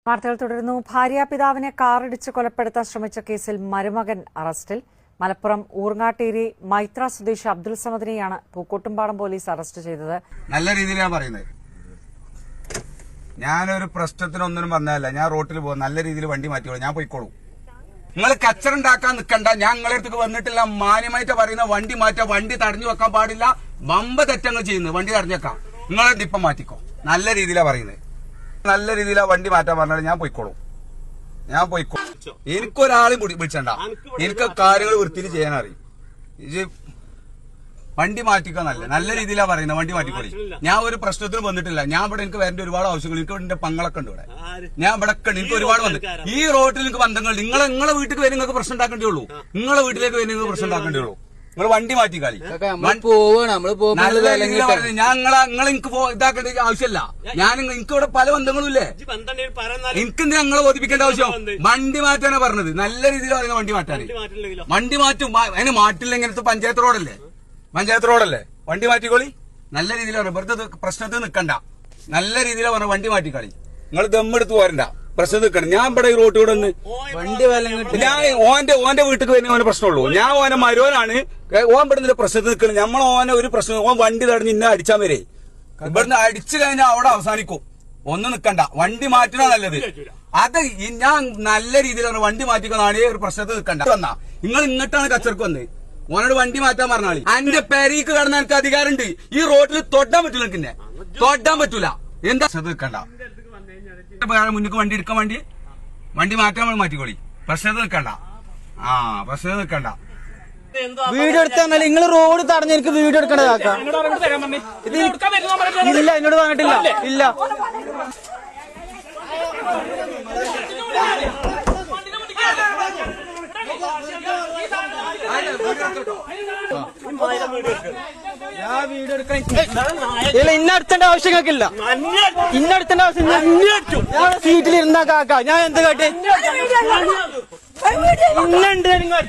വാർത്തകൾ തുടരുന്നു. ഭാര്യാപിതാവിനെ കാറിടിച്ച് കൊലപ്പെടുത്താൻ ശ്രമിച്ച കേസിൽ മരുമകൻ അറസ്റ്റിൽ. മലപ്പുറം ഊർങ്ങാട്ടേരി മൈത്ര സ്വദേശി അബ്ദുൾ സമദിനെയാണ് പൂക്കോട്ടുംപാടം പോലീസ് അറസ്റ്റ് ചെയ്തത്. നല്ല രീതിയിലാണ് പറയുന്നത്. ഞാനൊരു പ്രശ്നത്തിനൊന്നിനും വന്നതല്ല. ഞാൻ റോട്ടിൽ പോകും, നല്ല രീതിയിൽ വണ്ടി മാറ്റിക്കോളൂ, ഞാൻ പോയിക്കോളൂ. നിങ്ങൾ കച്ചറുണ്ടാക്കാൻ നിൽക്കണ്ട. ഞാൻ നിങ്ങളുടെ അടുത്തേക്ക് വന്നിട്ടില്ല. മാന്യമായിട്ട് പറയുന്ന വണ്ടി മാറ്റാം, വണ്ടി തടഞ്ഞു വെക്കാൻ പാടില്ല. വമ്പ തെറ്റങ്ങൾ ചെയ്യുന്നത്, വണ്ടി തടഞ്ഞേക്കാം. നിങ്ങളെ ഡിപ്പം മാറ്റിക്കോ. നല്ല രീതിയിലാണ് പറയുന്നത്. നല്ല രീതിയിലാ വണ്ടി മാറ്റാൻ പറഞ്ഞാൽ ഞാൻ പോയിക്കോളും. എനിക്കൊരാളും വിളിച്ചണ്ട. എനിക്ക് കാര്യങ്ങൾ വൃത്തിയിൽ ചെയ്യാൻ അറിയും. ഇത് വണ്ടി മാറ്റിക്കോ. നല്ല രീതിയിലാ പറയുന്നത്. വണ്ടി മാറ്റിക്കോളി. ഞാൻ ഒരു പ്രശ്നത്തിനും വന്നിട്ടില്ല. ഞാൻ ഇവിടെ എനിക്ക് വരേണ്ട ഒരുപാട് ആവശ്യങ്ങൾ. എനിക്ക് എന്റെ പങ്ങളൊക്കെ ഉണ്ട് ഇവിടെ. ഞാൻ ഇവിടെ എനിക്ക് ഒരുപാട് വന്നു. ഈ റോഡിൽ നിങ്ങൾക്ക് ബന്ധങ്ങൾ. നിങ്ങളെ വീട്ടിൽ വരെ നിങ്ങൾക്ക് പ്രശ്നം ഉണ്ടാക്കേണ്ടേ ഉള്ളൂ. നിങ്ങളെ വീട്ടിലേക്ക് വരെ നിങ്ങൾക്ക് പ്രശ്നം ഉണ്ടാക്കേണ്ടേ ഉള്ളൂ. നിങ്ങൾ വണ്ടി മാറ്റിക്കളി. നല്ല രീതിയിലാ പറയുന്നത്. ഞാൻ നിങ്ങളെ എനിക്ക് ഇതാക്കേണ്ട ആവശ്യമല്ല. ഞാൻ എനിക്ക് ഇവിടെ പല ബന്ധങ്ങളും ഇല്ലേ. എനിക്ക് ഞങ്ങളെ ബോധിപ്പിക്കേണ്ട ആവശ്യം. വണ്ടി മാറ്റാനാ പറഞ്ഞത്. നല്ല രീതിയിൽ പറയുന്നത് വണ്ടി മാറ്റാൻ. വണ്ടി മാറ്റും. അതിന് മാറ്റില്ല. ഇങ്ങനത്തെ പഞ്ചായത്ത് റോഡല്ലേ. വണ്ടി മാറ്റിക്കോളി. നല്ല രീതിയിൽ പറഞ്ഞു. വെറുതെ പ്രശ്നത്തിൽ നിൽക്കണ്ട. നല്ല രീതിയിലാണ് പറഞ്ഞ വണ്ടി മാറ്റിക്കളി. നിങ്ങൾ ദമ്മെടുത്ത് പോരണ്ട. പ്രശ്നം നിൽക്കണം. ഞാൻ ഇവിടെ ഈ റോട്ടിലൂടെ ഒന്ന് ഞാൻ ഓന്റെ വീട്ടിൽ വരുന്ന ഓന്റെ പ്രശ്നമുള്ളൂ. ഞാൻ ഓനെ മരുവനാണ്. ഓൻ ഇവിടെ പ്രശ്നത്തിൽ നിൽക്കണം. നമ്മൾ ഓനെ ഒരു പ്രശ്നം. ഓൻ വണ്ടി തടഞ്ഞ് ഇന്നെ അടിച്ചാൽ വരെ. ഇവിടുന്ന് അടിച്ചു കഴിഞ്ഞാൽ അവിടെ അവസാനിക്കും. ഒന്നും നിൽക്കണ്ട. വണ്ടി മാറ്റണ നല്ലത്. അത് ഞാൻ നല്ല രീതിയിൽ വണ്ടി മാറ്റിക്കുന്നതാണ്. ഒരു പ്രശ്നത്തിൽ നിൽക്കണ്ട. വന്നാ നിങ്ങൾ ഇങ്ങോട്ടാണ് കച്ചർക്ക് വന്നത്. ഓനോട് വണ്ടി മാറ്റാൻ പറഞ്ഞാൽ എന്റെ പെരീക്ക് കടന്ന എനിക്ക് അധികാരമുണ്ട്. ഈ റോഡിൽ തൊട്ടാൻ പറ്റൂല. എനിക്കിന്നെ തൊട്ടാൻ പറ്റൂല. എന്താ നിൽക്കണ്ട. മുന്നിക്ക് വണ്ടി എടുക്കാൻ വണ്ടി മാറ്റാൻ മാറ്റിക്കോളി. പ്രശ്നത്തിൽ നിൽക്കണ്ട. പ്രശ്നത്തിൽ നിൽക്കണ്ട. വീഡിയോ എടുത്താൽ നിങ്ങൾ റോഡ് തടഞ്ഞ എനിക്ക് വീഡിയോ എടുക്കേണ്ടതാക്കാം. ഇല്ല, എന്നോട് പറഞ്ഞിട്ടില്ല. ഇല്ല, ഞാൻ വീഡിയോ എടുക്കാൻ ഇന്നടുത്തേണ്ട ആവശ്യം നിങ്ങൾക്കില്ല. ഇന്നടുത്തേണ്ട ആവശ്യം ഞാൻ സീറ്റിൽ ഇരുന്നാ കാക്ക. ഞാൻ എന്ത് കാട്ടെ ഇന്നുണ്ട് നിങ്ങൾ